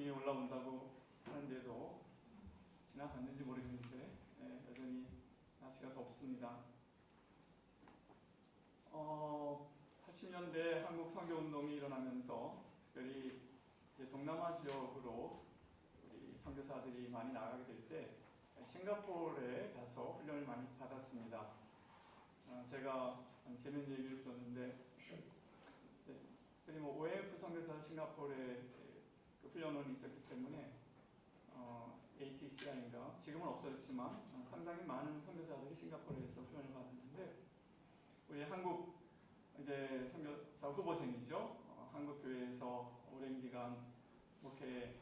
위에 올라온다고 하는데도 지나갔는지 모르겠는데 여전히 날씨가 덥습니다. 80년대 한국 선교운동이 일어나면서 특별히 이제 동남아 지역으로 우리 선교사들이 많이 나가게 될 때 싱가포르에 가서 훈련을 많이 받았습니다. 제가 재밌는 얘기를 들었는데 특별히 OMF 선교사 싱가포르에 그 훈련원이 있었기 때문에 ATCI인가 지금은 없어졌지만 상당히 많은 선교사들이 싱가포르에서 훈련을 받았는데 우리 한국 이제 선교사 후보생이죠. 한국 교회에서 오랜 기간 목회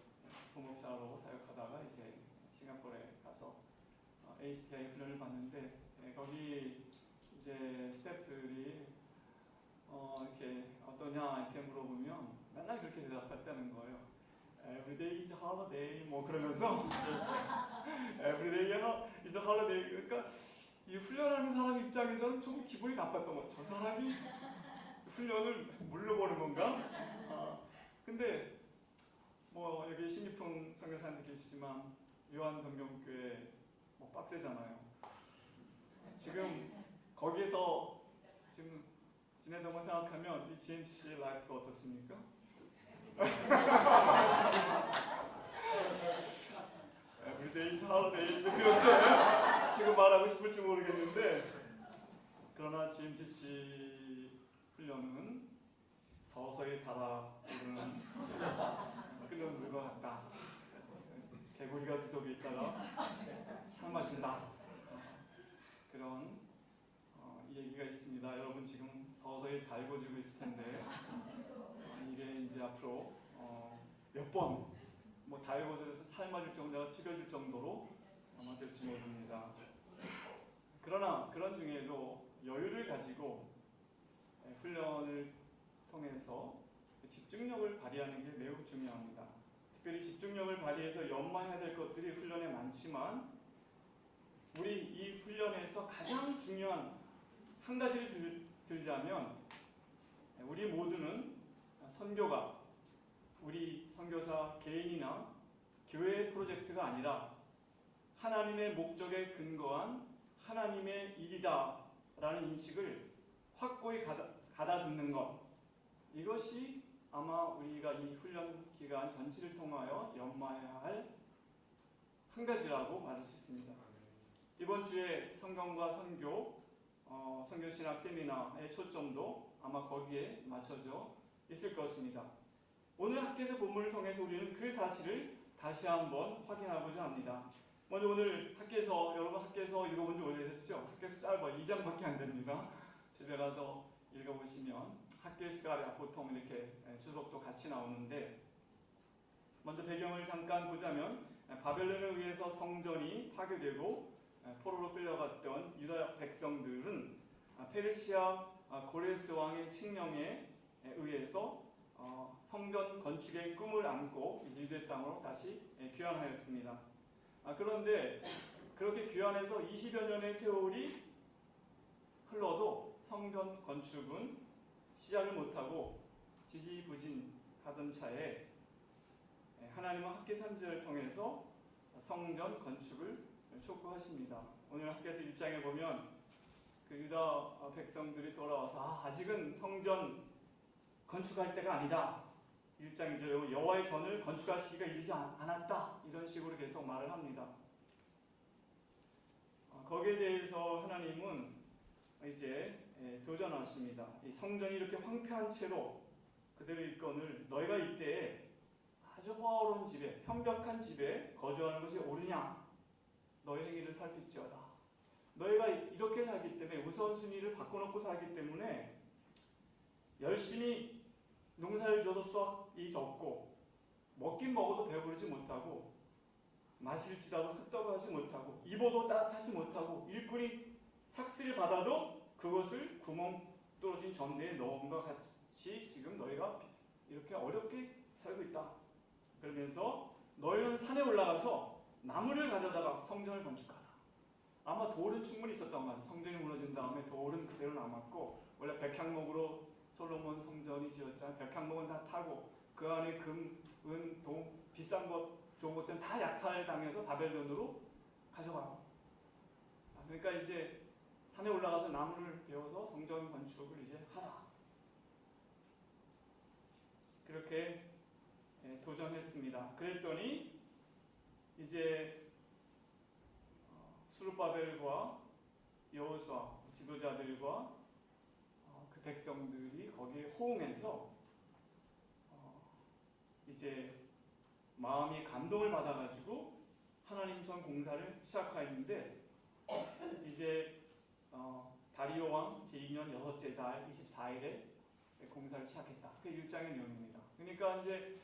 부목사로 사역하다가 이제 싱가포르에 가서 ACTI 훈련을 받는데 거기 이제 스태프들이 이렇게 어떠냐 이렇게 물어보면 맨날 그렇게 대답했다는 거예요. Every day is a holiday 뭐 그러면서 Every day is a holiday. 그러니까 이 훈련하는 사람 입장에서는 좀 기분이 나빴던 거죠. 저 사람이 훈련을 물러보는 건가? 근데 뭐 여기 신입풍 선교사님들 계시지만 요한동경교회 뭐 빡세잖아요. 지금 거기서 지금 지내던 거 생각하면 이 GMC 라이프가 어떻습니까? Everyday is holiday 그렇게 지금 말하고 싶을지 모르겠는데 그러나 GMTC 훈련은 서서히 달아오르는 끓는 물과 같다. 개구리가 그 속에 있다가 상 마신다. 그런 이 얘기가 있습니다. 여러분 지금 서서히 달궈지고 있을 텐데 이게 이제 앞으로 몇 번 뭐 달궈져서 삶아질 정도가 튀겨질 정도로 아마 될지 모릅니다. 그러나 그런 중에도 여유를 가지고 훈련을 통해서 집중력을 발휘하는 게 매우 중요합니다. 특별히 집중력을 발휘해서 연마해야 될 것들이 훈련에 많지만 우리 이 훈련에서 가장 중요한 한 가지를 들자면 우리 모두는 선교가 우리 선교사 개인이나 교회의 프로젝트가 아니라 하나님의 목적에 근거한 하나님의 일이다 라는 인식을 확고히 가다듬는 것, 이것이 아마 우리가 이 훈련 기간 전체를 통하여 연마해야 할 한 가지라고 말할 수 있습니다. 이번 주에 성경과 선교, 선교신학 세미나의 초점도 아마 거기에 맞춰져 있을 것입니다. 오늘 학개서 본문을 통해서 우리는 그 사실을 다시 한번 확인하고자 합니다. 먼저 오늘 학개서, 여러분 학개서 읽어본 지 오래되셨죠? 학개서 짧아 2장밖에 안 됩니다. 집에 가서 읽어보시면 학개서가 보통 이렇게 주석도 같이 나오는데 먼저 배경을 잠깐 보자면 바벨론에 의해서 성전이 파괴되고 포로로 끌려갔던 유다 백성들은 페르시아 고레스 왕의 칙령에 의해서 성전 건축의 꿈을 안고 유대 땅으로 다시 귀환하였습니다. 그런데 그렇게 귀환해서 20여 년의 세월이 흘러도 성전 건축은 시작을 못하고 지지부진하던 차에 하나님은 학개선지를 통해서 성전 건축을 촉구하십니다. 오늘 학개서 1장에 보면 그 유다 백성들이 돌아와서 아직은 성전 건축할 때가 아니다. 1장이죠. 여호와의 전을 건축할 시기가 이르지 않았다. 이런 식으로 계속 말을 합니다. 거기에 대해서 하나님은 이제 도전하십니다. 이 성전이 이렇게 황폐한 채로 그대로 있거늘 너희가 이때에 아주 호화로운 집에, 편벽한 집에 거주하는 것이 옳으냐? 너희 행위를 살필지어다. 너희가 이렇게 살기 때문에 우선순위를 바꿔놓고 살기 때문에 열심히 농사를 지어도 수확이 적고 먹긴 먹어도 배부르지 못하고 마실지라도 흡떡하지 못하고 입어도 따뜻하지 못하고 일꾼이 삭슬을 받아도 그것을 구멍 뚫어진 전대에 넣음과 같이 지금 너희가 이렇게 어렵게 살고 있다. 그러면서 너희는 산에 올라가서 나무를 가져다가 성전을 건축하라. 아마 돌은 충분히 있었단 말이에요. 성전이 무너진 다음에 돌은 그대로 남았고 원래 백향목으로 솔로몬 성전이 지었잖아요. 백향목은 다 타고 그 안에 금, 은, 동, 비싼 것, 좋은 것들은 다 약탈당해서 바벨론으로 가져가요. 그러니까 이제 산에 올라가서 나무를 베어서 성전 건축을 이제 하라. 그렇게 도전했습니다. 그랬더니 이제 스룹바벨과 여호수아 지도자들과 그 백성들이 거기에 호응해서 이제 마음이 감동을 받아가지고 하나님 전 공사를 시작하였는데 이제 다리오 왕 제2년 여섯째 달 24일에 공사를 시작했다. 그게 1장의 내용입니다. 그러니까 이제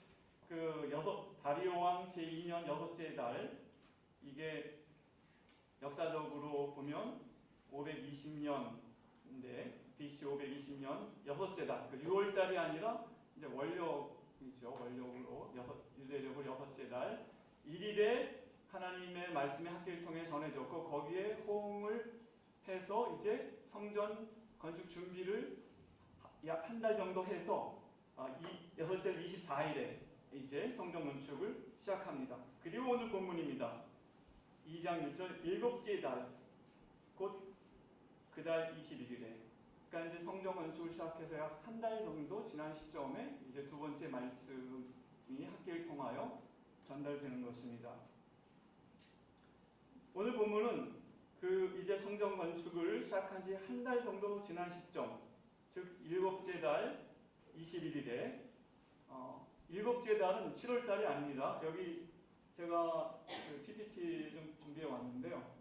다리오 왕 제2년 여섯째 달, 이게 역사적으로 보면 520년인데 BC 520년 여섯째 달, 6월 달이 아니라 이제 원력이죠. 원력으로 유대력으로 여섯째 달 1일에 하나님의 말씀의 학기를 통해 전해졌고 거기에 호응을 해서 이제 성전 건축 준비를 약 한 달 정도 해서 여섯째 24일에 이제 성전 건축을 시작합니다. 그리고 오늘 본문입니다. 2장 1절 일곱째 달, 곧 그 달 21일에, 그러니까 이제 성전 건축을 시작해서 약 한 달 정도 지난 시점에 이제 두 번째 말씀이 학기를 통하여 전달되는 것입니다. 오늘 본문은 이제 성전 건축을 시작한 지 한 달 정도 지난 시점, 즉 일곱째 달 21일에 일곱째 달은 7월 달이 아닙니다. 여기 제가 PPT 좀 준비해 왔는데요.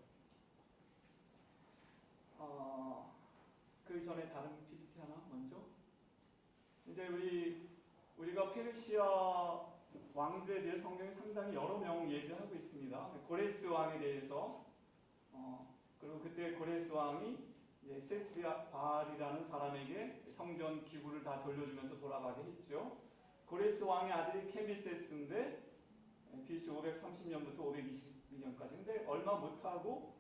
그 전에 다른 PPT 하나 먼저. 이제 우리가 페르시아 왕들에 대해 성경이 상당히 여러 명 얘기를 하고 있습니다. 고레스 왕에 대해서 그리고 그때 고레스 왕이 세스바알이라는 사람에게 성전 기구를 다 돌려주면서 돌아가게 했죠. 고레스 왕의 아들이 케미세스인데 BC 530년부터 522년까지. 근데 얼마 못하고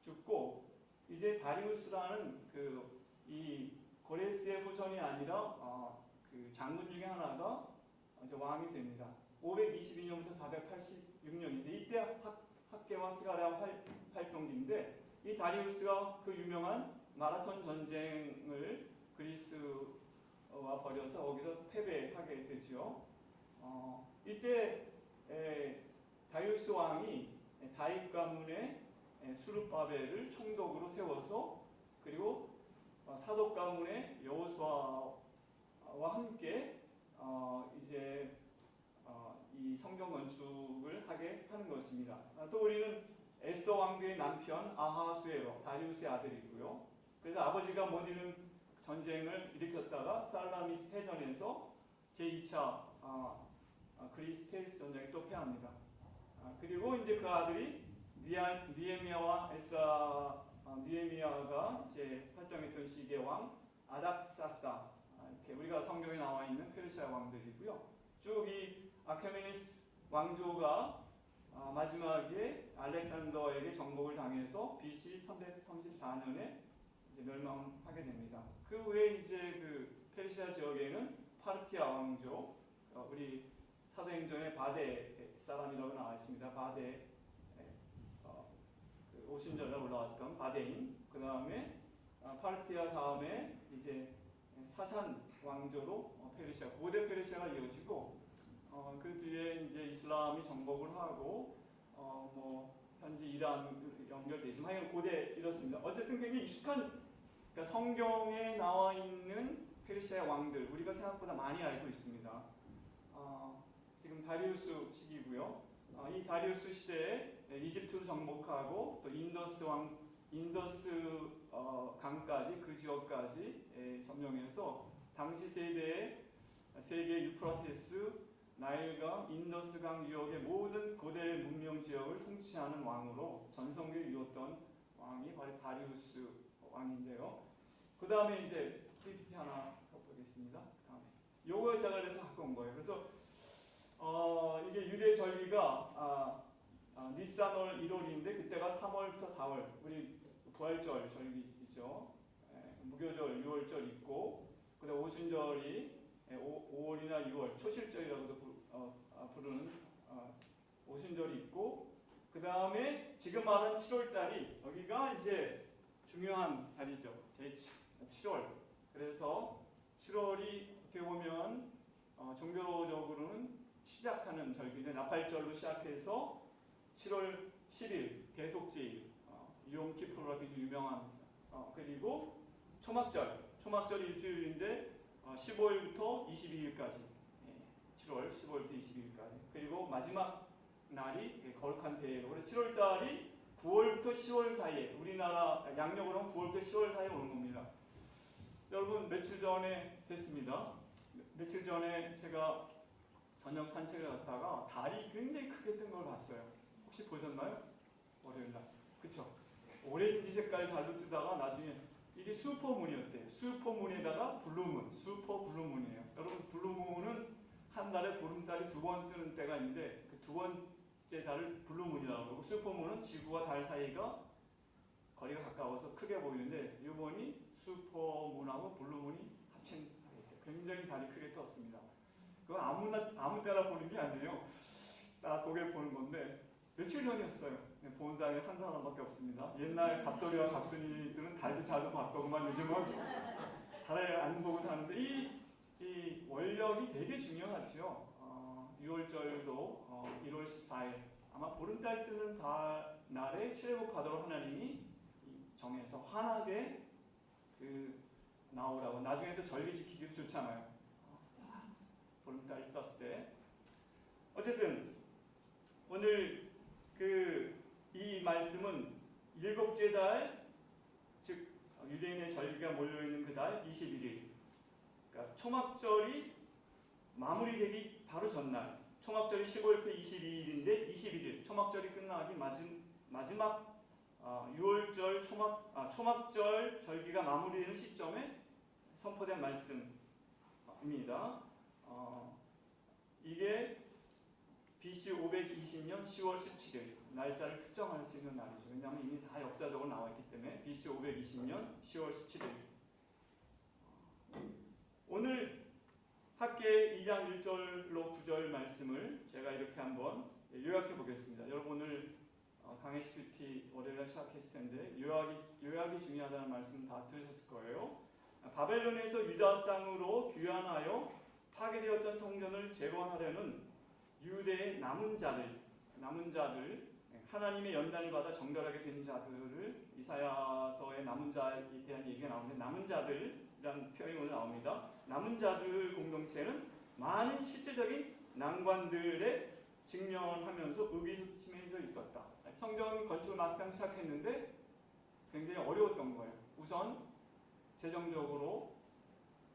죽고 이제 다리우스라는 이 고레스의 후손이 아니라 그 장군 중에 하나가 이제 왕이 됩니다. 522년부터 486년인데 이때 학계와 스가랴 활동기인데 이 다리우스가 그 유명한 마라톤 전쟁을 그리스와 벌여서 거기서 패배하게 되죠. 이때 다리우스 왕이 다윗 가문의 수룹바벨을 총독으로 세워서 그리고 사독 가문의 여호수아와 함께 이제 이 성전 건축을 하게 하는 것입니다. 또 우리는 에스더 왕비의 남편 아하수에로 다리우스의 아들이고요. 그래서 아버지가 못 이룬 전쟁을 일으켰다가 살라미스 해전에서 제2차 그리스 페리스 전쟁에 또 패합니다. 그리고 이제 그 아들이 니에미아가 이제 활동했던 시기의 왕 아닥사스다, 이렇게 우리가 성경에 나와 있는 페르시아 왕들이고요. 쭉 이 아케메니스 왕조가 마지막에 알렉산더에게 정복을 당해서 BC 334년에 이제 멸망하게 됩니다. 그 후에 이제 그 페르시아 지역에는 파르티아 왕조, 우리 사도행전에 바데 사람이라고 나와 있습니다. 바데, 그 오순절에 올라왔던 바데인, 그 다음에 파르티아 다음에 이제 사산 왕조로 페르시아, 고대 페르시아가 이어지고 그 뒤에 이제 이슬람이 정복을 하고 현재 이란 연결되지만 하여간 고대 이렇습니다. 어쨌든 굉장히 익숙한, 그러니까 성경에 나와 있는 페르시아 왕들 우리가 생각보다 많이 알고 있습니다. 지금 다리우스 시기고요. 이 다리우스 시대에 이집트로 정복하고 또 인더스 강까지 그 지역까지 점령해서 당시 세계 유프라테스, 나일강, 인더스강 유역의 모든 고대 문명 지역을 통치하는 왕으로 전성기를 이뤘던 왕이 바로 다리우스 왕인데요. 그 다음에 이제 PPT 하나 보겠습니다. 요거 제가 그래서 갖고 온 거예요. 그래서 이게 유대 절기가 니산월 1월인데 그때가 3월부터 4월, 우리 부활절 절기죠. 무교절 6월절 있고, 그다음 오순절이 5월이나 6월 초실절이라고도 부르는 오순절이 있고 그 다음에 지금 말한 7월달이 여기가 이제 중요한 달이죠. 제7월. 그래서 7월이 어떻게 보면 종교적으로는 시작하는 절기인데 나팔절로 시작해서 7월 10일 대속제일 욤키푸르가 굉장히 유명한 그리고 초막절이 일주일인데 15일부터 22일까지 7월 15일부터 22일까지 그리고 마지막 날이 거룩한 대예로 7월달이 9월부터 10월 사이에 우리나라 양력으로 하면 9월부터 10월 사이에 오는 겁니다. 여러분 며칠 전에 됐습니다. 며칠 전에 제가 저녁 산책을 갔다가 달이 굉장히 크게 뜬 걸 봤어요. 혹시 보셨나요? 월요일날. 그쵸? 오렌지 색깔 달로 뜨다가 나중에 이게 슈퍼문이었대요. 슈퍼문에다가 블루문, 슈퍼 블루문이에요. 여러분 블루문은 한 달에 보름달이 2번 뜨는 때가 있는데 그 2번째 달을 블루문이라고 그러고 슈퍼문은 지구와 달 사이가 거리가 가까워서 크게 보이는데 이번이 슈퍼문하고 블루문이 합친 굉장히 달이 크게 떴습니다. 그거 아무 때나 보는 게 아니에요. 딱 거기에 보는 건데 며칠 전이었어요. 본 사람이 한 사람밖에 없습니다. 옛날 갑돌이와 갑순이들은 달도 자주 봤더구만 요즘은 달을 안 보고 사는데 이 원력이 되게 중요하죠. 6월절도 1월 14일 아마 보름달 뜨는 날에 출애굽하도록 하나님이 정해서 환하게 나오라고. 나중에 또 절기 지키기도 좋잖아요. 보름달이 떴을 때. 어쨌든 오늘 이 말씀은 일곱째 달, 즉 유대인의 절기가 몰려있는 그 달 21일 그러니까 초막절이 마무리되기 바로 전날 초막절이 15일부터 22일인데 21일 초막절이 끝나기 마지막 6월절 초막절 절기가 마무리되는 시점에 선포된 말씀입니다. 이게 BC 520년 10월 17일 날짜를 특정할 수 있는 날이죠. 왜냐하면 이미 다 역사적으로 나와 있기 때문에 BC 520년 10월 17일 오늘 학계 2장 1절로 9절 말씀을 제가 이렇게 한번 요약해 보겠습니다. 여러분 오늘 강해시큐티 월요일에 시작했을 텐데 요약이 중요하다는 말씀 다 들으셨을 거예요. 바벨론에서 유다 땅으로 귀환하여 파괴되었던 성전을 재건하려는 유대의 남은 자들 하나님의 연단을 받아 정결하게 된 자들을 이사야서의 남은 자에 대한 얘기가 나오는데 남은 자들이라는 표현이 오늘 나옵니다. 남은 자들 공동체는 많은 실제적인 난관들에 직면하면서 의기소침해져 있었다. 성전 건축을 막상 시작했는데 굉장히 어려웠던 거예요. 우선 재정적으로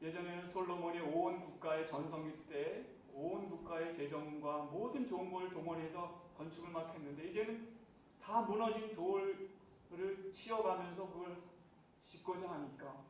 예전에는 솔로몬이 온 국가의 전성기 때 온 국가의 재정과 모든 좋은 걸 동원해서 건축을 막 했는데 이제는 다 무너진 돌을 치워가면서 그걸 짓고자 하니까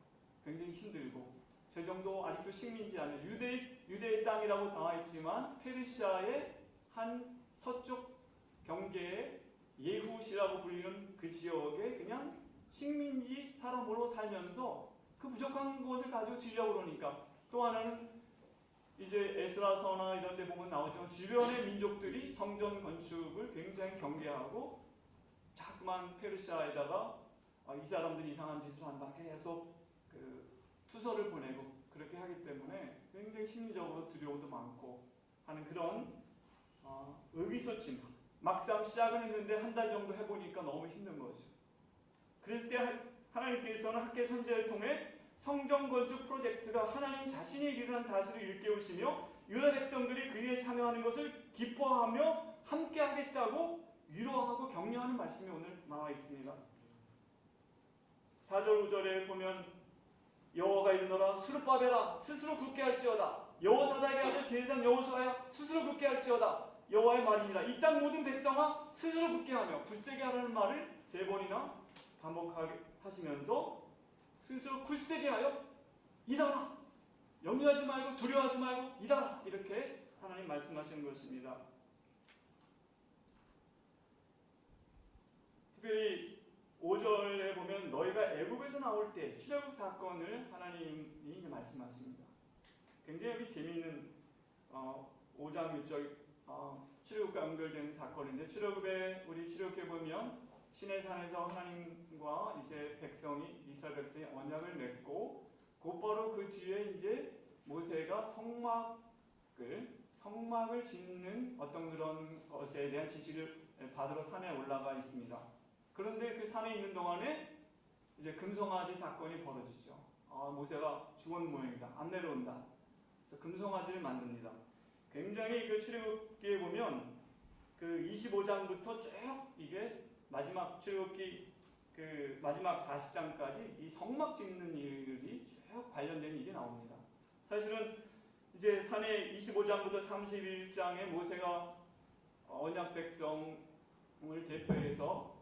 굉장히 힘들고 재정도 아직도 식민지 안에 유대의 땅이라고 나와 있지만 페르시아의 한 서쪽 경계의 예후시라고 불리는 그 지역에 그냥 식민지 사람으로 살면서 그 부족한 것을 가지고 지려고 그러니까 또 하나는 이제 에스라서나 이런 데 보면 나오지만 주변의 민족들이 성전 건축을 굉장히 경계하고 자꾸만 페르시아에다가 이 사람들이 이상한 짓을 한다 계속 투서를 보내고 그렇게 하기 때문에 굉장히 심리적으로 두려움도 많고 하는 그런 의기소침 막상 시작은 했는데 한 달 정도 해보니까 너무 힘든 거죠. 그랬을 때 하나님께서는 학계 선지자를 통해 성전 건축 프로젝트가 하나님 자신이 일이라는 사실을 일깨우시며 유다 백성들이 그 일에 참여하는 것을 기뻐하며 함께 하겠다고 위로하고 격려하는 말씀이 오늘 나와 있습니다. 4절 5절에 보면 여호와가 이르노라 스룹바벨아 스스로 굳게 할지어다 여호사닥의 아들 계산 여호수아야 스스로 굳게 할지어다 여호와의 말이니라. 이 땅 모든 백성아 스스로 굳게 하며 굳세게 하라는 말을 3번이나 반복하게 하시면서 스스로 굳세게 하여 일하라. 염려하지 말고 두려워하지 말고 일하라. 이렇게 하나님 말씀하시는 것입니다. 특별히 5절에 보면 너희가 애굽에서 나올 때 출애굽 사건을 하나님이 말씀하십니다. 굉장히 여기 재미있는 5장 6절 출애굽과 연결되는 사건인데, 출애굽에 우리 출애굽해 보면 시내산에서 하나님과 이제 백성이, 이스라엘 백성이 언약을 맺고 곧바로 그 뒤에 이제 모세가 성막을 짓는 어떤 그런 것에 대한 지시를 받으러 산에 올라가 있습니다. 그런데 그 산에 있는 동안에 이제 금송아지 사건이 벌어지죠. 모세가 죽은 모양이다, 안 내려온다. 그래서 금송아지를 만듭니다. 굉장히 그 출애굽기에 보면 그 25장부터 쭉 이게 마지막 출애굽기 그 마지막 40장까지 이 성막 짓는 일이 쭉 관련된 일이 나옵니다. 사실은 이제 산에 25장부터 31장에 모세가 언약 백성을 대표해서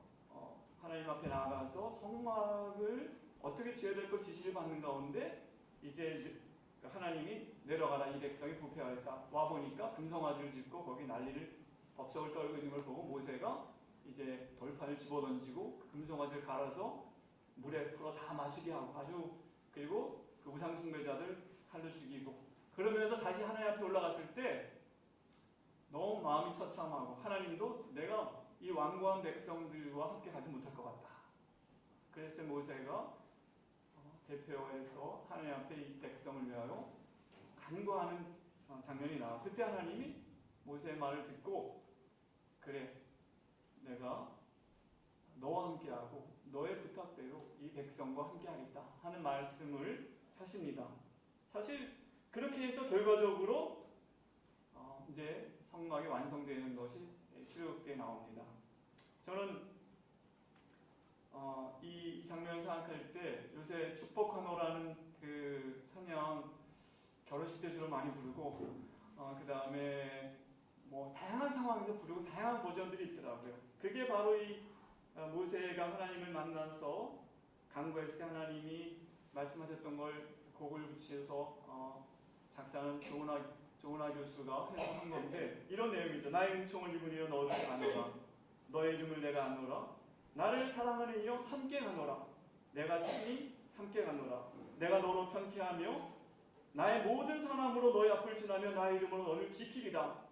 하나님 앞에 나아가서 성막을 어떻게 지어야 될 것 지시를 받는 가운데 이제 하나님이 내려가라, 이 백성이 부패하였다. 와 보니까 금송아지를 짓고 거기 난리를 법석을 떨고 있는 걸 보고 모세가 이제 돌판을 집어던지고 그 금송아지를 갈아서 물에 풀어 다 마시게 하고 그리고 그 우상 숭배자들 칼로 죽이고, 그러면서 다시 하나님 앞에 올라갔을 때 너무 마음이 처참하고 하나님도 내가 이 완고한 백성들과 함께 가지 못할 것 같다. 그래서 모세가 대표해서 하나님 앞에 이 백성을 위하여 간구하는 장면이 나와. 그때 하나님이 모세의 말을 듣고 그래, 내가 너와 함께하고 너의 부탁대로 이 백성과 함께하겠다 하는 말씀을 하십니다. 사실 그렇게 해서 결과적으로 이제 성막이 완성되는 것이 출애굽기에 나옵니다. 저는 이 장면을 생각할 때 요새 축복하노라는 그 찬양 결혼식 때 주로 많이 부르고 그 다음에 뭐 다양한 상황에서 부르고 다양한 버전들이 있더라고요. 그게 바로 이 모세가 하나님을 만나서 간구했을 때 하나님이 말씀하셨던 걸 곡을 붙여서 작사는 조은하 교수가 해석한 건데 이런 내용이죠. 나의 은총을 입으니여 너를 아노라, 너의 이름을 내가 아노라, 나를 사랑하는 이여 함께 가노라, 내가 친히 함께 가노라, 내가 너로 편케하며 나의 모든 선함으로 너의 앞을 지나며 나의 이름으로 너를 지키리다.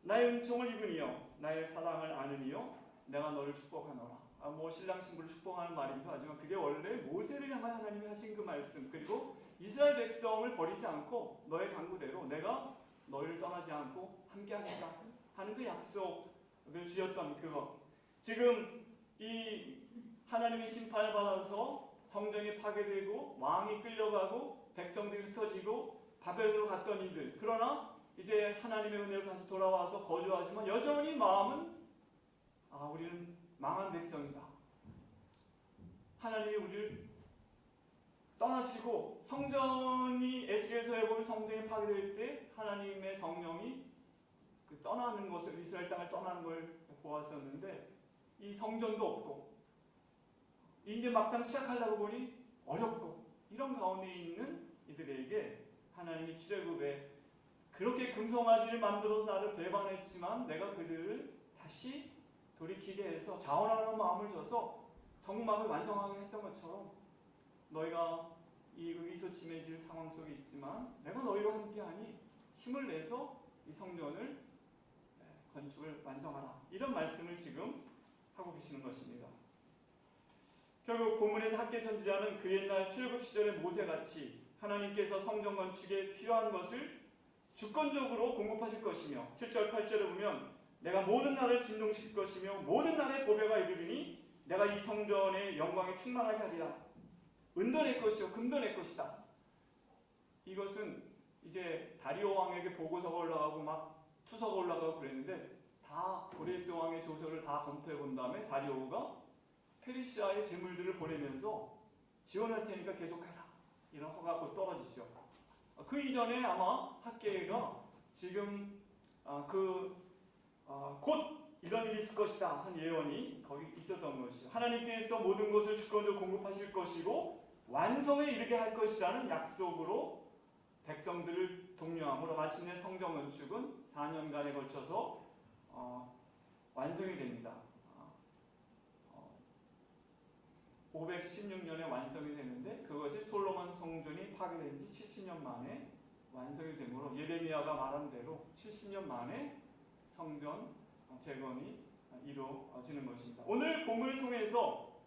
나의 은총을 입으니여 나의 사랑을 아느니여 내가 너를 축복하노라. 뭐 신랑 신부를 축복하는 말이기도 하지만 그게 원래 모세를 향하여 하나님이 하신 그 말씀, 그리고 이스라엘 백성을 버리지 않고 너의 간구대로 내가 너희를 떠나지 않고 함께하겠다 하는 그 약속을 주셨던 그것. 지금 이 하나님의 심판을 받아서 성전이 파괴되고 왕이 끌려가고 백성들이 흩어지고 바벨론으로 갔던 이들, 그러나 이제 하나님의 은혜로 다시 돌아와서 거주하지만 여전히 마음은 우리는 망한 백성이다. 하나님이 우리를 떠나시고 성전이 에스겔서에 보면 성전이 파괴될 때 하나님의 성령이 그 떠나는 것을, 이스라엘 땅을 떠나는 걸 보았었는데 이 성전도 없고 이제 막상 시작하려고 보니 어렵고 이런 가운데 있는 이들에게 하나님이 출애굽에 그렇게 금송아지를 만들어서 나를 배반했지만 내가 그들을 다시 돌이키게 해서 자원하는 마음을 줘서 성막을 완성하게 했던 것처럼 너희가 이 의기소침해질 상황 속에 있지만 내가 너희와 함께하니 힘을 내서 이 성전을 건축을 완성하라, 이런 말씀을 지금 하고 계시는 것입니다. 결국 본문에서 학계 선지자는 그 옛날 출애굽 시절의 모세같이 하나님께서 성전 건축에 필요한 것을 주권적으로 공급하실 것이며 7절 8절에 보면 내가 모든 나라를 진동시킬 것이며 모든 나라의 보배가 이르리니 내가 이 성전의 영광에 충만하게 하리라. 은도 내 것이요 금도 내 것이다. 이것은 이제 다리오 왕에게 보고서가 올라가고 막 투서가 올라가고 그랬는데 다 고레스 왕의 조서를 다 검토해 본 다음에 다리오가 페르시아의 재물들을 보내면서 지원할 테니까 계속해라, 이런 허가가 곧 떨어지죠. 그 이전에 아마 학계가 지금 곧 이런 일이 있을 것이다 한 예언이 거기 있었던 것이죠. 하나님께서 모든 것을 주권적으로 공급하실 것이고 완성에 이르게 할 것이라는 약속으로 백성들을 독려함으로 마침내 성전 건축은 4년간에 걸쳐서 완성이 됩니다. 516년에 완성이 되는데 그것이 솔로몬 성전이 파괴된 지 70년 만에 완성이 되므로 예레미야가 말한 대로 70년 만에 성전 재건이 이루어지는 것입니다. 오늘 본문을 통해서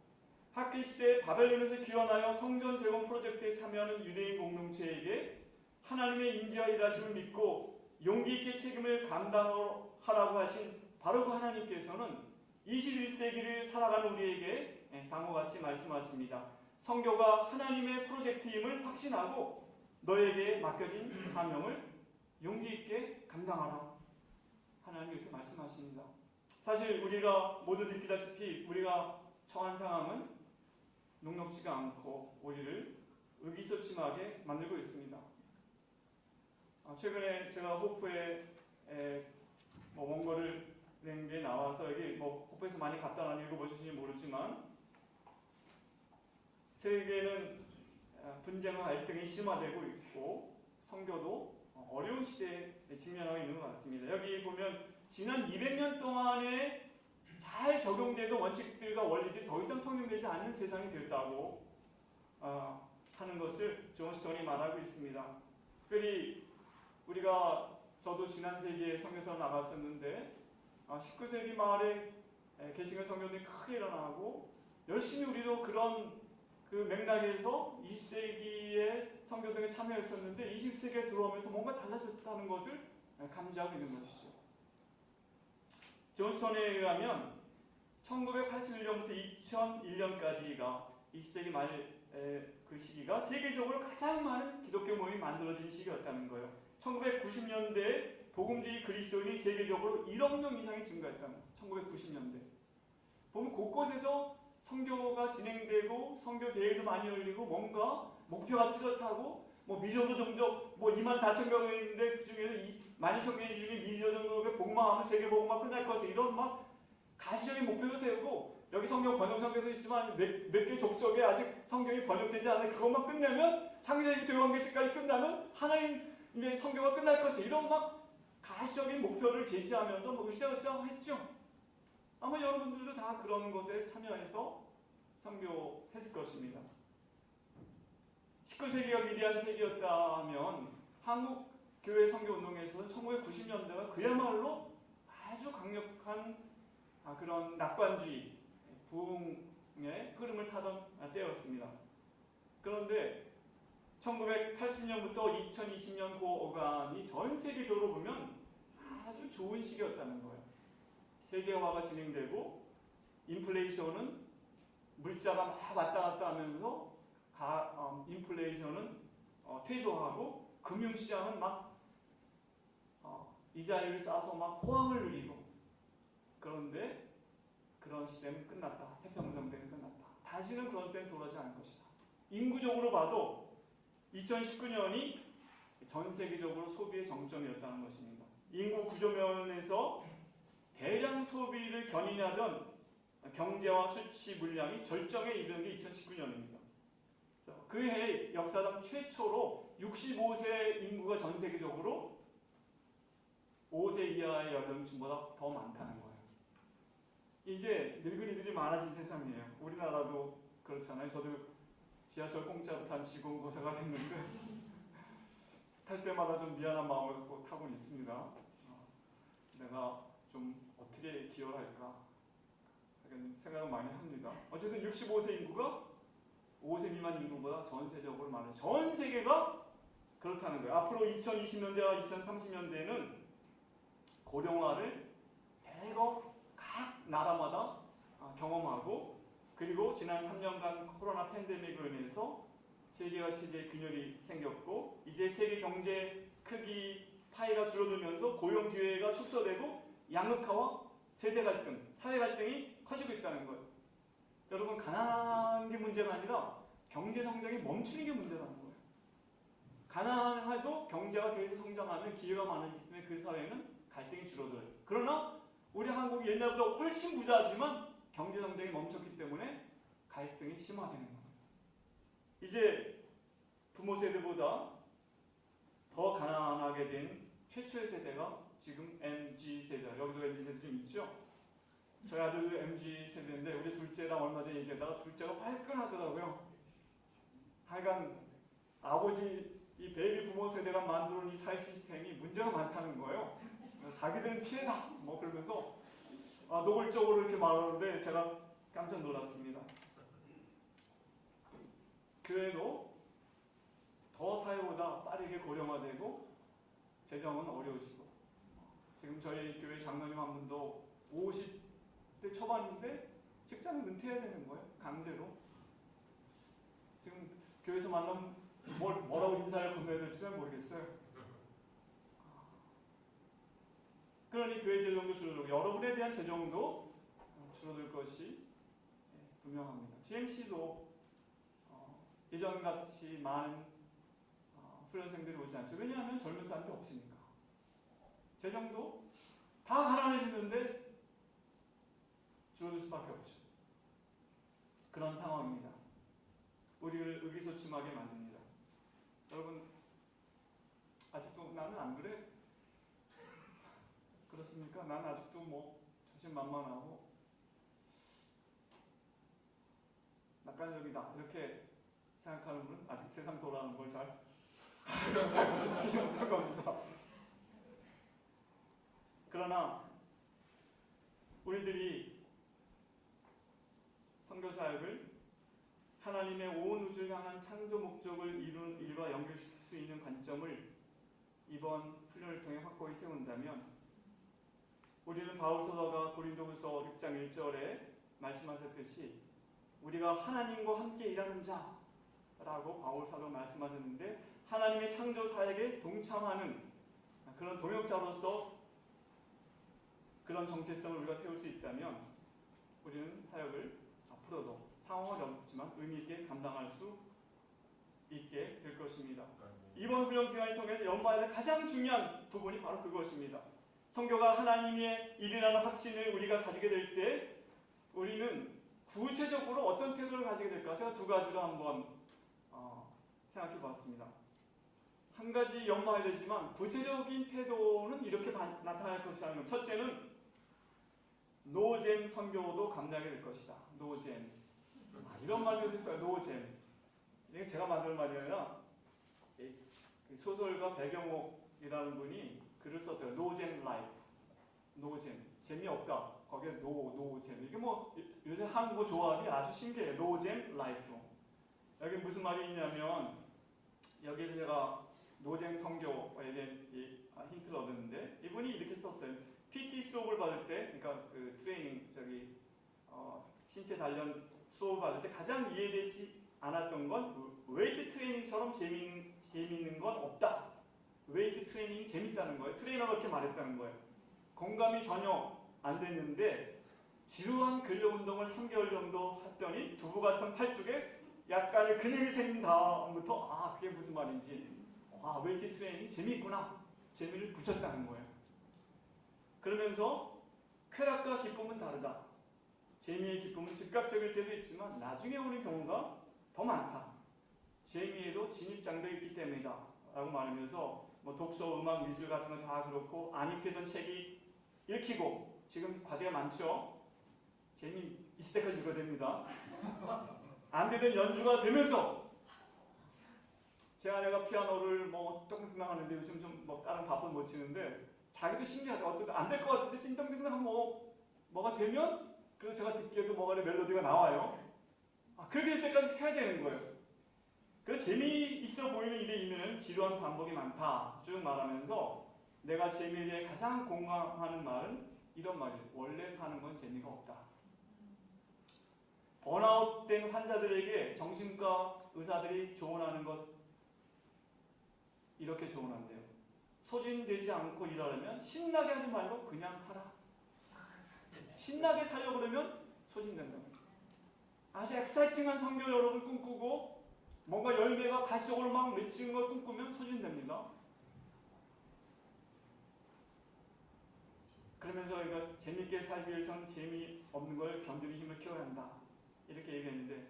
학기 시대 바벨론에서 귀환하여 성전 재건 프로젝트에 참여하는 유대인 공동체에게 하나님의 인지와 일하심을 믿고 용기 있게 책임을 감당하라고 하신 바로 그 하나님께서는 21세기를 살아가는 우리에게 다음과 말씀하십니다. 성교가 하나님의 프로젝트임을 확신하고 너에게 맡겨진 사명을 용기 있게 감당하라. 하나님이 이렇게 말씀하십니다. 사실 우리가 모두 느끼다시피 우리가 처한 상황은 녹록지가 않고 우리를 의기소침하게 만들고 있습니다. 최근에 제가 호프에 원고를 낸 게 나와서 여기 호프에서 많이 갖다 놔 읽어보실지 모르지만 세계는 분쟁과 갈등이 심화되고 있고 성교도 어려운 시대에 직면하고 있는 것 같습니다. 여기 보면 지난 200년 동안에 잘 적용되던 원칙들과 원리들이 더 이상 통용되지 않는 세상이 됐다고 하는 것을 존 스톤이 말하고 있습니다. 특별히 저도 지난 세기에 선교사 나갔었는데 19세기 말에 개신교 선교들이 크게 일어나고 열심히 우리도 그런 그 맥락에서 20세기에 선교등에 참여했었는데 20세기에 들어오면서 뭔가 달라졌다는 것을 감지하고 있는 것이죠. 존 스톤에 의하면 1981년부터 2001년까지가 20세기 말 그 시기가 세계적으로 가장 많은 기독교 모임이 만들어진 시기였다는 거예요. 1990년대에 복음주의 그리스도인이 세계적으로 1억 명 이상이 증가했다는 거예요. 1990년대. 보면 곳곳에서 선교가 진행되고 선교 대회도 많이 열리고 뭔가 목표가 뚜렷하고 미전도 정도 24,000명인데 그 중에서 12,000명 중에 미전도에 복음화하면 세계 복음화 끝날 것이 이런 가시적인 목표도 세우고 여기 성경 번역성경도 있지만 몇 개 족속에 아직 성경이 번역되지 않은 그것만 끝내면 창세기부터 요한계시까지 끝나면 하나님의 성경가 끝날 것이 이런 가시적인 목표를 제시하면서 으쌰으쌰 했죠. 아마 여러분들도 다 그런 것에 참여해서 선교했을 것입니다. 19세기가 위대한 세기였다 하면 한국 교회 선교운동에서는 1990년대가 그야말로 아주 강력한 그런 낙관주의, 부흥의 흐름을 타던 때였습니다. 그런데 1980년부터 2020년 그 어간이 전 세계적으로 보면 아주 좋은 시기였다는 거예요. 세계화가 진행되고 인플레이션은 물자가 막 왔다 갔다 하면서 인플레이션은 퇴조하고 금융시장은 이자율을 쌓아서 호황을 누리고 그런데 그런 시대는 끝났다. 태평양 때는 끝났다. 다시는 그런 때는 돌아오지 않을 것이다. 인구적으로 봐도 2019년이 전 세계적으로 소비의 정점이었다는 것입니다. 인구 구조면에서 대량 소비를 견인하던 경제와 수치 물량이 절정에 이르는 게 2019년입니다. 그 해 역사상 최초로 65세 인구가 전 세계적으로 5세 이하의 연령층보다 더 많다는 거예요. 이제 늙은이들이 많아진 세상이에요. 우리나라도 그렇잖아요. 저도 지하철 공짜로 탄 지공고사가 됐는데 탈 때마다 좀 미안한 마음을 갖고 타고는 있습니다. 내가 좀 어떻게 기여를 할까 생각을 많이 합니다. 어쨌든 65세 인구가 5세 미만 인구보다 전세적으로 많아요. 전 세계가 그렇다는 거예요. 앞으로 2020년대와 2030년대에는 고령화를 대거 각 나라마다 경험하고 그리고 지난 3년간 코로나 팬데믹으로 인해서 세계와 체제의 균열이 생겼고 이제 세계 경제 크기 파이가 줄어들면서 고용 기회가 축소되고 양극화와 세대 갈등, 사회 갈등이 커지고 있다는 거예요. 여러분 가난한 게 문제가 아니라 경제 성장이 멈추는 게 문제라는 거예요. 가난해도 경제가 계속 성장하면 기회가 많기 때문에 그 사회는 갈등이 줄어들어요. 그러나 우리 한국이 옛날보다 훨씬 부자지만 경제 성장이 멈췄기 때문에 갈등이 심화되는 거예요. 이제 부모 세대보다 더 가난하게 된 최초의 세대가 지금 MZ 세대. 여기도 MZ 세대 좀 있죠? 저희 아들도 MZ 세대인데 우리 둘째랑 얼마 전에 얘기하다가 둘째가 화끈하더라고요. 하여간 아버지 이 베이비 부모 세대가 만들어온 이 사회 시스템이 문제가 많다는 거예요. 자기들은 피해다 뭐 그러면서 노골적으로 이렇게 말하는데 제가 깜짝 놀랐습니다. 교회도 더 사회보다 빠르게 고령화되고 재정은 어려우시고 지금 저희 교회 장로님 한 분도 50대 초반인데 직장을 은퇴해야 되는 거예요. 강제로. 지금 교회에서 만나면 뭐라고 인사를 건네야 될지 잘 모르겠어요. 그러니 교회 재정도 줄어들고 여러분에 대한 재정도 줄어들 것이 분명합니다. GMC도 예전같이 많은 훈련생들이 오지 않죠. 왜냐하면 젊은 사람들이 없으니까. 재정도 다 가난해지는데 줄어들 수밖에 없죠. 그런 상황입니다. 우리를 의기소침하게 만듭니다. 여러분 아직도 나는 안 그래? 그렇습니까? 난 아직도 뭐 자신만만하고 낙관적이다 이렇게 생각하는 분은 아직 세상 돌아가는 걸 잘 알지 못한 겁니다. 그러나 우리들이 선교사역을 하나님의 온 우주를 향한 창조 목적을 이룬 일과 연결시킬 수 있는 관점을 이번 훈련을 통해 확고히 세운다면 우리는 바울서가 고린도후서 6장 1절에 말씀하셨듯이 우리가 하나님과 함께 일하는 자라고 바울사도 말씀하셨는데 하나님의 창조 사역에 동참하는 그런 동역자로서 그런 정체성을 우리가 세울 수 있다면 우리는 사역을 앞으로도 상황은 어렵지만 의미 있게 감당할 수 있게 될 것입니다. 이번 훈련 기간을 통해 연마할 가장 중요한 부분이 바로 그것입니다. 선교가 하나님의 일이라는 확신을 우리가 가지게 될 때 우리는 구체적으로 어떤 태도를 가지게 될까? 제가 두 가지로 한번 생각해 봤습니다. 한 가지 연마해야 되지만 구체적인 태도는 이렇게 나타날 것이라는 것. 첫째는 노잼 선교도 감당하게 될 것이다. 노잼. 이런 말도 있어요. 노잼. 이게 제가 만든 말이 아니라 소설가 배경옥이라는 분이 글을 썼대요. 노잼 라이프. 노잼. 재미없다. 거기에 노잼. 이게 뭐 요새 한국어 조합이 아주 신기해요. 노잼 라이프. 여기 무슨 말이 있냐면 여기에서 제가 노잼 선교에 대한 힌트를 얻었는데 이분이 이렇게 썼어요. PT 수업을 받을 때, 그러니까 그 트레이닝 신체 단련 수업을 받을 때 가장 이해되지 않았던 건 웨이트 트레이닝처럼 재미있는 건 없다. 웨이트 트레이닝 재밌다는 거예요. 트레이너가 그렇게 말했다는 거예요. 공감이 전혀 안 됐는데 지루한 근력 운동을 3개월 정도 했더니 두부 같은 팔뚝에 약간의 근육이 생긴 다음부터 그게 무슨 말인지 웨이트 트레이닝이 재미있구나. 재미를 붙였다는 거예요. 그러면서 쾌락과 기쁨은 다르다. 재미의 기쁨은 즉각적일 때도 있지만 나중에 오는 경우가 더 많다. 재미에도 진입장벽이 있기 때문이다. 라고 말하면서 뭐 독서, 음악, 미술 같은 거 다 그렇고 안 읽히던 책이 읽히고 지금 과제가 많죠. 재미 있을 때까지 읽어야 됩니다. 안 되던 연주가 되면서 제 아내가 피아노를 뭐 뚱뚱 하는데 요즘 좀 뭐 다른 바쁜 못 치는데 자기도 신기하다. 어떤 안 될 것 같은데 띵동띵동 하면 뭐가 되면 그래서 제가 듣기에도 뭐가 멜로디가 나와요. 그렇게 될 때까지 해야 되는 거예요. 그래서 재미있어 보이는 일에 있는 지루한 반복이 많다. 쭉 말하면서 내가 재미에 대해 가장 공감하는 말은 이런 말이에요. 원래 사는 건 재미가 없다. 번아웃된 환자들에게 정신과 의사들이 조언하는 것 이렇게 조언한대요. 소진되지 않고 일하려면 신나게 하지 말고 그냥 하라. 신나게 살려고 그러면 소진된다. 아주 엑사이팅한 성교 여러분 꿈꾸고 뭔가 열매가 가시적으로 막 맺히는 걸 꿈꾸면 소진됩니다. 그러면서 우리가 재밌게 살기 위해서는 재미없는 걸 견디는 힘을 키워야 한다. 이렇게 얘기했는데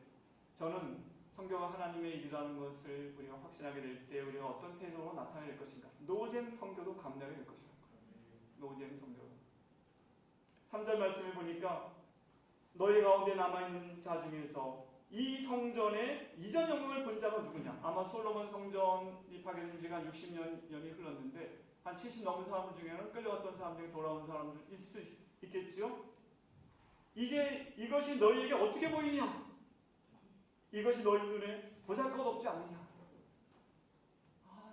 저는 성교가 하나님의 일이라는 것을 우리가 확신하게 될 때 우리가 어떤 태도로 나타낼 것인가. 노잼 성교도 감당이 될 것이다. 노잼 성교. 3절 말씀을 보니까 너희 가운데 남아있는 자 중에서 이 성전의 이전 영광을 본 자가 누구냐. 아마 솔로몬 성전이 파괴된 지가 한 60년이 흘렀는데 한 70 넘은 사람 중에는 끌려갔던 사람 중에 돌아온 사람들 있을 수 있겠죠? 이제 이것이 너희에게 어떻게 보이냐? 이것이 너희 눈에 보잘것없지 않느냐?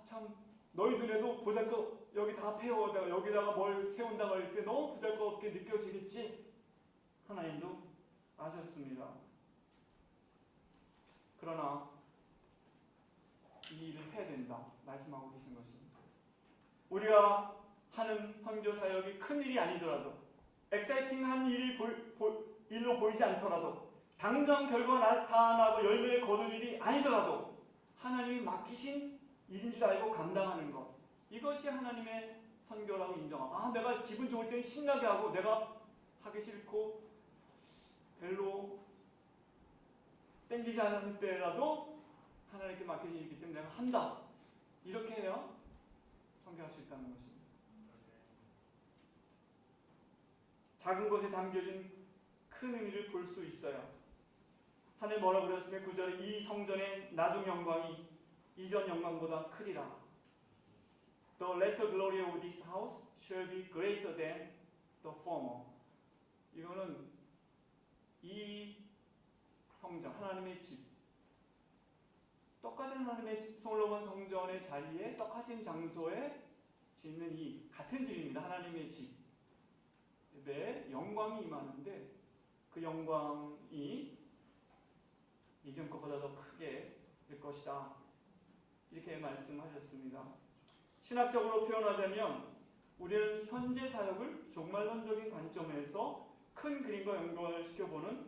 참 너희 눈에도 보잘것 여기 다 패워다가 여기다가 뭘 세운다고 할 때 너무 보잘것없게 느껴지겠지? 하나님도 아셨습니다. 그러나 이 일을 해야 된다 말씀하고 계신 것입니다. 우리가 하는 선교 사역이 큰 일이 아니더라도 엑사이팅한 일로 보이지 않더라도 당장 결과가 나타나고 열매를 거둘 일이 아니더라도 하나님이 맡기신 일인 줄 알고 감당하는 것, 이것이 하나님의 선교라고 인정하고, 내가 기분 좋을 때 신나게 하고 내가 하기 싫고 별로 땡기지 않을 때라도 하나님께 맡겨진 일이기 때문에 내가 한다, 이렇게 해야 선교할 수 있다는 것입니다. 작은 것에 담겨진 큰 의미를 볼 수 있어요. 하늘 뭐라 그랬으면 9절에 이 성전의 나중 영광이 이전 영광보다 크리라. The latter glory of this house shall be greater than the former. 이거는 이 성전, 하나님의 집, 똑같은 하나님의 집, 솔로몬 성전의 자리에 똑같은 장소에 짓는 이 같은 집입니다. 하나님의 집에 영광이 임하는데 그 영광이 이전 것보다 더 크게 될 것이다, 이렇게 말씀하셨습니다. 신학적으로 표현하자면 우리는 현재 사역을 종말론적인 관점에서 큰 그림과 연결시켜보는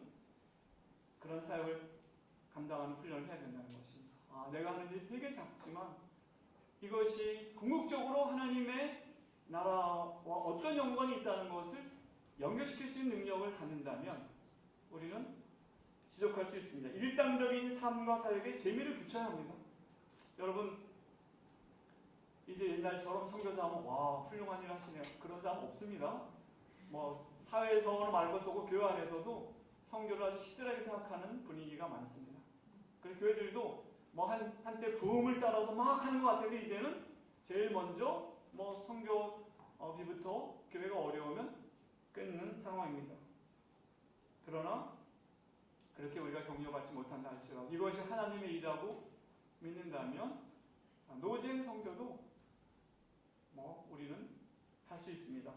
그런 사역을 감당하는 훈련을 해야 된다는 것입니다. 내가 하는 일이 되게 작지만 이것이 궁극적으로 하나님의 나라와 어떤 연관이 있다는 것을 연결시킬 수 있는 능력을 갖는다면 우리는 지속할 수 있습니다. 일상적인 삶과 사역에 재미를 붙여야 합니다. 여러분, 이제 옛날처럼 선교사 하면 와 훌륭한 일 하시네요, 그런 사람 없습니다. 사회에서는 말 것도 없고 교회 안에서도 선교를 아주 시들하게 생각하는 분위기가 많습니다. 그리고 교회들도 한때 부흥을 따라서 막 하는 것 같은데 이제는 제일 먼저 선교비부터 교회가 어려우면 끊는 상황입니다. 그러나 그렇게 우리가 격려받지 못한다 할지라도 이것이 하나님의 일이라고 믿는다면 노잼 선교도 우리는 할 수 있습니다.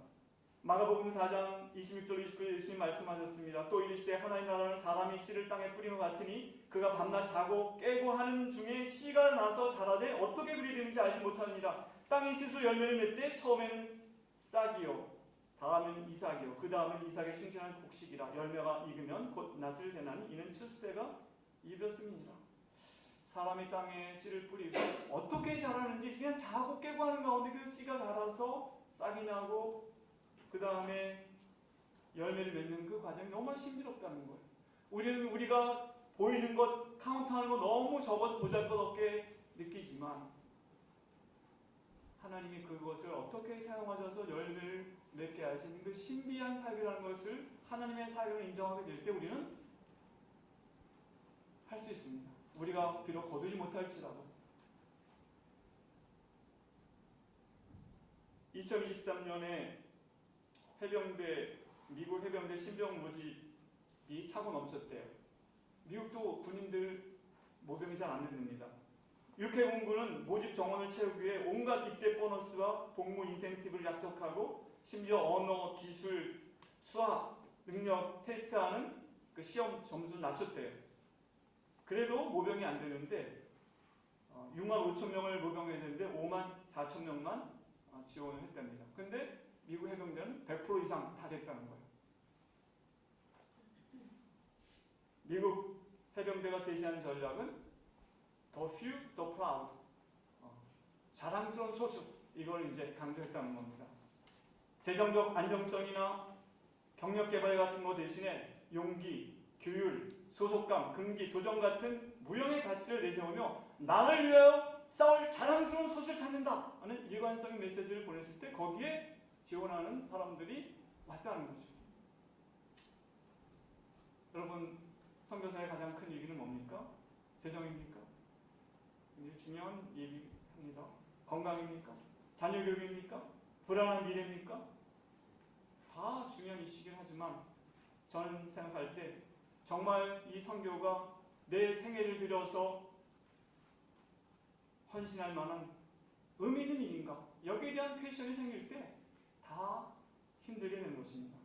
마가복음 4장 26절 29절 예수님 말씀하셨습니다. 또 이르시되 하나님 나라는 사람이 씨를 땅에 뿌리는 것 같으니 그가 밤낮 자고 깨고 하는 중에 씨가 나서 자라되 어떻게 그리 되는지 알지 못하느니라. 땅이 스스로 열매를 맺되 처음에는 싹이요 다음은 이삭이요 그 다음은 이삭의 충신한 곡식이라. 열매가 익으면 곧 낫을 대나니 이는 추수때가 이르렀음이니라. 사람이 땅에 씨를 뿌리고 어떻게 자라는지 그냥 자고 깨고 하는 가운데 그 씨가 자라서 싹이 나고 그 다음에 열매를 맺는 그 과정이 너무 힘들었다는 거예요. 우리는 우리가 보이는 것, 카운트하는 것 너무 적어서 보잘것없게 느끼지만 하나님이 그것을 어떻게 사용하셔서 열매를 맺게 하시는 그 신비한 사역이라는 것을 하나님의 사역을 인정하게 될 때 우리는 할 수 있습니다. 우리가 비록 거두지 못할지라도. 2023년에 미국 해병대 신병 모집이 차고 넘쳤대요. 미국도 군인들 모병이 잘 안 됩니다. 육해공군은 모집 정원을 채우기 위해 온갖 입대 보너스와 복무 인센티브를 약속하고 심지어 언어, 기술, 수학, 능력 테스트하는 그 시험 점수를 낮췄대요. 그래도 모병이 안 되는데 6만 5천 명을 모병해야 되는데 5만 4천 명만 지원을 했답니다. 근데 미국 해병대는 100% 이상 다 됐다는 거예요. 미국 해병대가 제시한 전략은 The few, the proud. 자랑스러운 소수. 이걸 이제 강조했다는 겁니다. 재정적 안정성이나 경력 개발 같은 것 대신에 용기, 규율, 소속감, 긍지, 도전 같은 무형의 가치를 내세우며 나를 위하여 싸울 자랑스러운 소수를 찾는다 하는 일관성의 메시지를 보냈을 때 거기에 지원하는 사람들이 왔다는 거죠. 여러분, 선교사의 가장 큰 이유는 뭡니까? 재정입니까? 중요한 얘기입니다. 건강입니까? 자녀 교육입니까? 불안한 미래입니까? 다 중요한 이슈이긴 하지만 저는 생각할 때 정말 이 선교가 내 생애를 들여서 헌신할 만한 의미 있는 일인가? 여기에 대한 퀘스천이 생길 때 다 힘들게 되는 것입니다.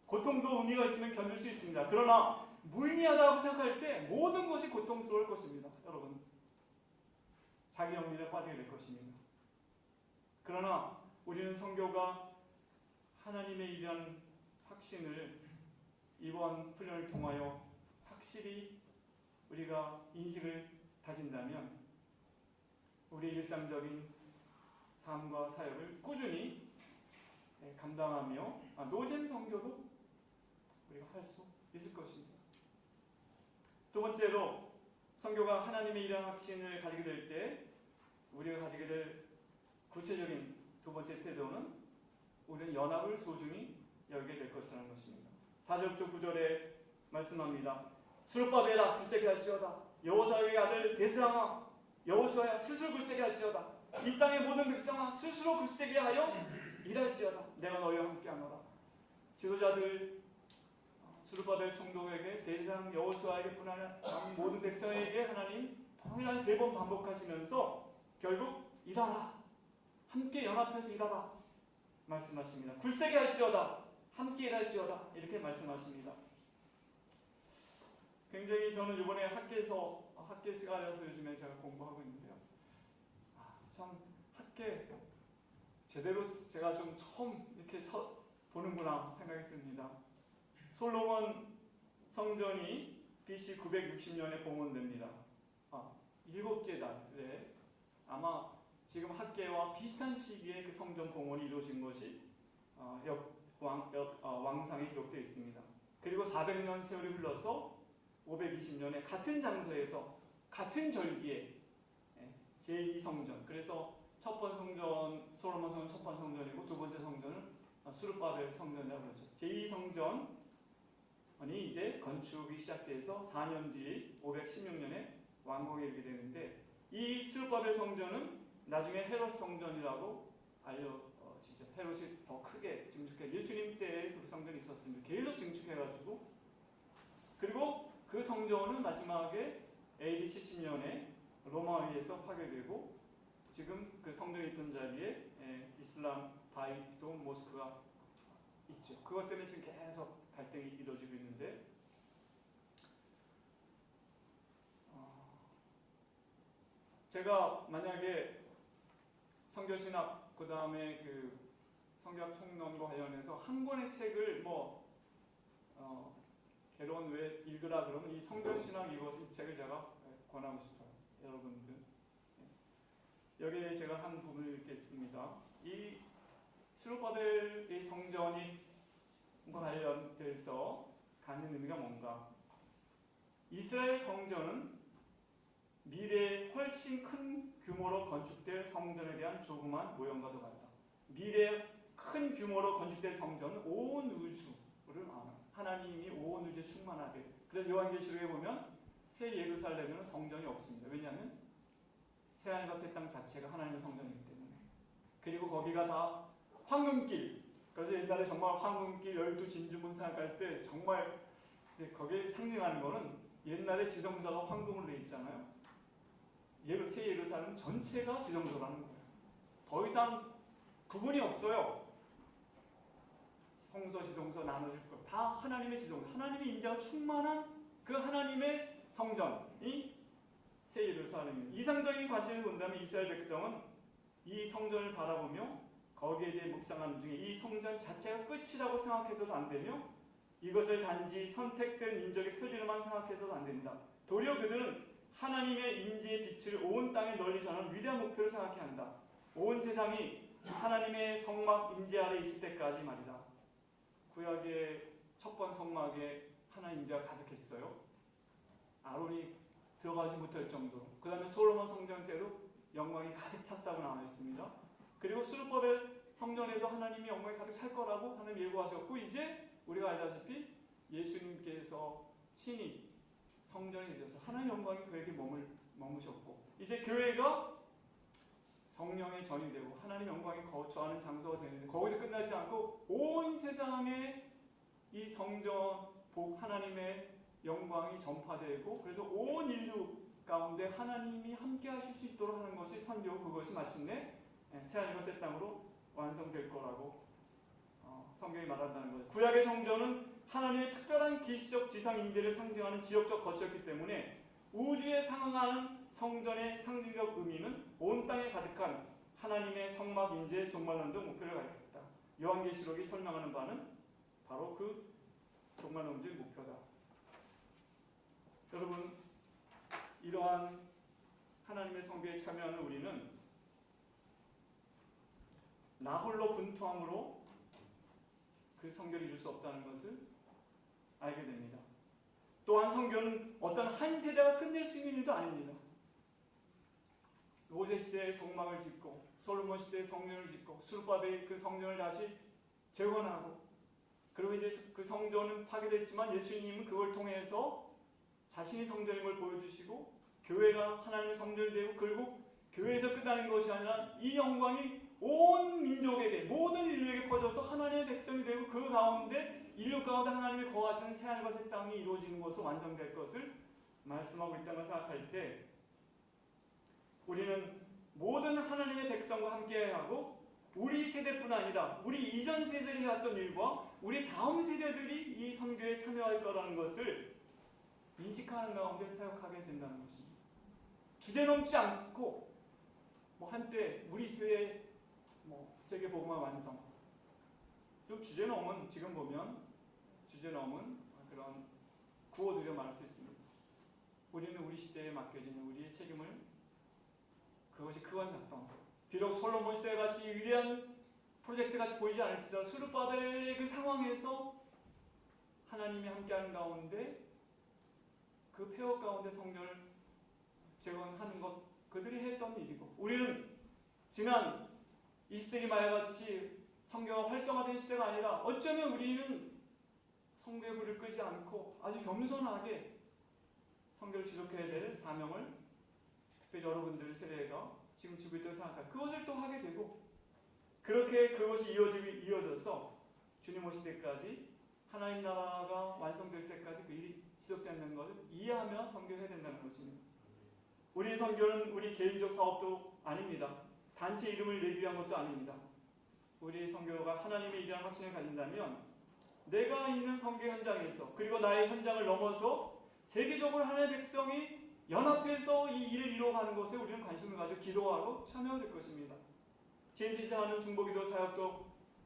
고통도 의미가 있으면 견딜 수 있습니다. 그러나 무의미하다고 생각할 때 모든 것이 고통스러울 것입니다. 여러분, 자기 영혼에 빠지게 될 것입니다. 그러나 우리는 선교가 하나님의 일이라는 확신을 이번 훈련을 통하여 확실히 우리가 인식을 다진다면 우리 일상적인 삶과 사역을 꾸준히 감당하며 노잼 선교도 우리가 할 수 있을 것입니다. 두 번째로 선교가 하나님의 일하는 확신을 가지게 될 때 우리가 가지게 될 구체적인 두 번째 태도는 우리는 연합을 소중히 여기게 될 것이라는 것입니다. 4절부터 9절에 말씀합니다. 수르바벨아 굳세게 할지어다. 여호수아의 아들 데스랑아 여호수아야 스스로 굳세게 할지어다. 이 땅의 모든 백성아 스스로 굳세게 하여 일할지어다. 내가 너희와 함께하노라. 지도자들 수르바벨 총독에게 대제사장 여호수아에게뿐 아니라 모든 백성에게 하나님 동일한 3번 반복하시면서 결국 일하라. 함께 연합해서 일하라. 말씀하십니다. 굳세게 할지어다. 함께 일할지어다. 이렇게 말씀하십니다. 굉장히 저는 이번에 학계스가려서 요즘에 제가 공부하고 있는데요. 참 학계 제대로 제가 좀 처음 이렇게 보는구나 생각이 듭니다. 솔로몬 성전이 BC 960년에 봉헌됩니다. 7째 달에 아마 지금 학계와 비슷한 시기에 그 성전 봉헌이 이루어진 것이 왕상에 기록되어 있습니다. 그리고 400년 세월이 흘러서 520년에 같은 장소에서 같은 절기에 제2성전, 그래서 첫 번 성전, 솔로몬 성전 첫 번 성전이고 두 번째 성전은 수르바벨 성전이라고 그러죠. 제2성전이 이제 건축이 시작돼서 4년 뒤 516년에 완공에 이르게 되는데 이 수르바벨 성전은 나중에 헤롯 성전이라고 알려지죠. 헤롯이 더 크게 증축해, 예수님 때에 그 성전이 있었습니다. 계속 증축해가지고, 그리고 그 성전은 마지막에 AD 70년에 로마에 의해서 파괴되고 지금 그 성전이 있던 자리에 이슬람 바이도 모스크가 있죠. 그것 때문에 지금 계속 갈등이 이루어지고 있는데 제가 만약에 성교신학 그 다음에 그 성교학 총론과 관련해서 한 권의 책을 개론 왜 읽으라 그러면 이 성경신학 이 책을 제가 권하고 싶어요. 여러분들 여기에 제가 한 부분을 읽겠습니다. 이 수르바벨의 성전이 관련돼서 갖는 의미가 뭔가? 이스라엘 성전은 미래에 훨씬 큰 규모로 건축될 성전에 대한 조그만 모형과도 같다. 미래에 큰 규모로 건축될 성전은 온 우주를 하나님이 온 우주에 충만하게. 그래서 요한계시록에 보면 새 예루살렘에는 성전이 없습니다. 왜냐하면 새하늘과 새 땅 자체가 하나님의 성전이기 때문에. 그리고 거기가 다 황금길. 그래서 옛날에 정말 황금길 12진주문 생각할 때 정말 거기에 상징하는 거는 옛날에 지성소가 황금으로 되어 있잖아요. 새 예루살렘 전체가 지성소라는 거예요. 더 이상 구분이 없어요. 성소, 지성소 나눠줄 것. 다 하나님의 지성소, 하나님의 임재가 충만한 그 하나님의 성전이 새 예루살렘입니다. 이상적인 관점을 본다면 이스라엘 백성은 이 성전을 바라보며 거기에 대해 묵상하는 중에 이 성전 자체가 끝이라고 생각해서도 안 되며 이것을 단지 선택된 민족의 표준으로만 생각해서도 안 됩니다. 도리어 그들은 하나님의 임재의 빛을 온 땅에 널리 전하는 위대한 목표를 생각해야 한다. 온 세상이 하나님의 성막 임재 아래 있을 때까지 말이다. 구약의 첫 번 성막에 하나님 임재가 가득했어요. 아론이 들어가지 못할 정도로. 그 다음에 솔로몬 성전 때도 영광이 가득 찼다고 나와 있습니다. 그리고 수르바벨 성전에도 하나님이 영광이 가득 찰 거라고 하나님 예고하셨고, 이제 우리가 알다시피 예수님께서 친히 성전에 계셔서 하나님의 영광이 그에게 머무셨고, 이제 교회가 성령의 전이되고 하나님의 영광이 거처하는 장소가 되는데 거기도 끝나지 않고 온 세상에 이 성전 하나님의 영광이 전파되고 그래서 온 인류 가운데 하나님이 함께 하실 수 있도록 하는 것이 선교, 그것이 마침내 새하늘과 새 땅으로 완성될 거라고 성경이 말한다는 거예요. 구약의 성전은 하나님의 특별한 계시적 지상 임재를 상징하는 지역적 거처였기 때문에 우주에 상응하는 성전의 상징적 의미는 온 땅에 가득한 하나님의 성막 임재 종말론적 목표를 가리켰다. 요한계시록이 설명하는 바는 바로 그 종말론적 목표다. 여러분, 이러한 하나님의 성교에 참여하는 우리는 나 홀로 분투함으로 그 성교를 이룰 수 없다는 것을 알게 됩니다. 또한 성교는 어떤 한 세대가 끝낼 수 있는 일도 아닙니다. 모세 시대에 성막을 짓고 솔로몬 시대에 성전을 짓고 수르바벨이 그 성전을 다시 재건하고 그리고 이제 그 성전은 파괴됐지만 예수님은 그걸 통해서 자신이 성전인 걸 보여주시고 교회가 하나님의 성전이 되고 그리고 교회에서 끝나는 것이 아니라 이 영광이 온 민족에게 모든 인류에게 퍼져서 하나님의 백성이 되고 그 가운데 인류 가운데 하나님이 거하시는 새하늘과 새 땅이 이루어지는 것으로 완성될 것을 말씀하고 있다는 걸 생각할 때 우리는 모든 하나님의 백성과 함께하고 우리 세대뿐 아니라 우리 이전 세대들이 해왔던 일과 우리 다음 세대들이 이 선교에 참여할 거라는 것을 인식하는 가운데 사역하게 된다는 것입니다. 주제넘지 않고 한때 우리 세대 세계 복음화 완성 좀 주제넘은 지금 보면 주제넘은 그런 구호들을 말할 수 있습니다. 우리는 우리 시대에 맡겨지는 우리의 책임을 그것이 크건 작던 비록 솔로몬 시대 같이 위대한 프로젝트 같이 보이지 않을지라도 수르바벨의 그 상황에서 하나님이 함께하는 가운데 그 폐허 가운데 성전을 재건하는 것 그들이 했던 일이고 우리는 지난 20세기 말같이 성교가 활성화된 시대가 아니라 어쩌면 우리는 성교의 불을 끄지 않고 아주 겸손하게 성교를 지속해야 될 사명을 특별히 여러분들 세대가 지금 지고 있다고 생각합니다. 그것을 또 하게 되고 그렇게 그것이 이어져서 주님 오실 때까지 하나님 나라가 완성될 때까지 그 일이 지속되는 것을 이해하며 선교해야 된다는 것입니다. 우리 선교는 우리 개인적 사업도 아닙니다. 단체 이름을 내기 위한 것도 아닙니다. 우리 선교가 하나님의 일이라는 확신을 가진다면 내가 있는 선교 현장에서 그리고 나의 현장을 넘어서 세계적으로 하나님의 백성이 연합해서 이 일을 이루어가는 것에 우리는 관심을 가지고 기도하고 참여해야 될 것입니다. GMC에서 하는 중보기도 사역도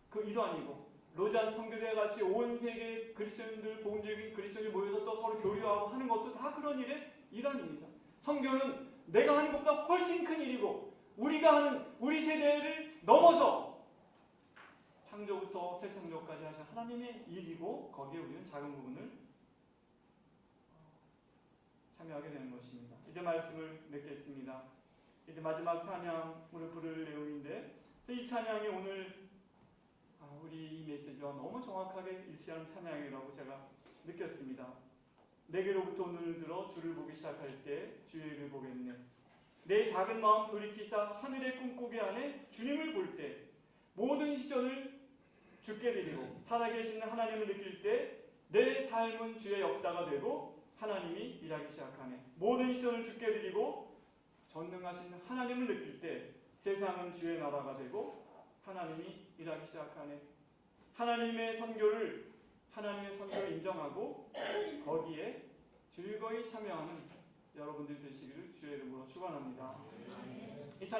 그 일환이고 로잔 선교대와 같이 온 세계 그리스도인들 복음적인 그리스도인들이 모여서 또 서로 교류하고 하는 것도 다 그런 일의 일환입니다. 선교는 내가 하는 것보다 훨씬 큰 일이고 우리가 하는 우리 세대를 넘어서 창조부터 새 창조까지 하신 하나님의 일이고 거기에 우리는 작은 부분을 참여하게 되는 것입니다. 이제 말씀을 맺겠습니다. 이제 마지막 찬양을 부를 내용인데 이 찬양이 오늘 우리 이 메시지와 너무 정확하게 일치하는 찬양이라고 제가 느꼈습니다. 내게로부터 눈을 들어 주를 보기 시작할 때 주의 일을 보겠네. 내 작은 마음 돌이키사 하늘의 꿈꾸기 안에 주님을 볼 때 모든 시선을 주께 드리고 살아계신 하나님을 느낄 때 내 삶은 주의 역사가 되고 하나님이 일하기 시작하네. 모든 시선을 주께 드리고 전능하신 하나님을 느낄 때 세상은 주의 나라가 되고 하나님이 일하기 시작하네. 하나님의 선교를 인정하고 거기에 즐거이 참여하는 여러분들 되시기를 주의 이름으로 축원합니다. 이 찬양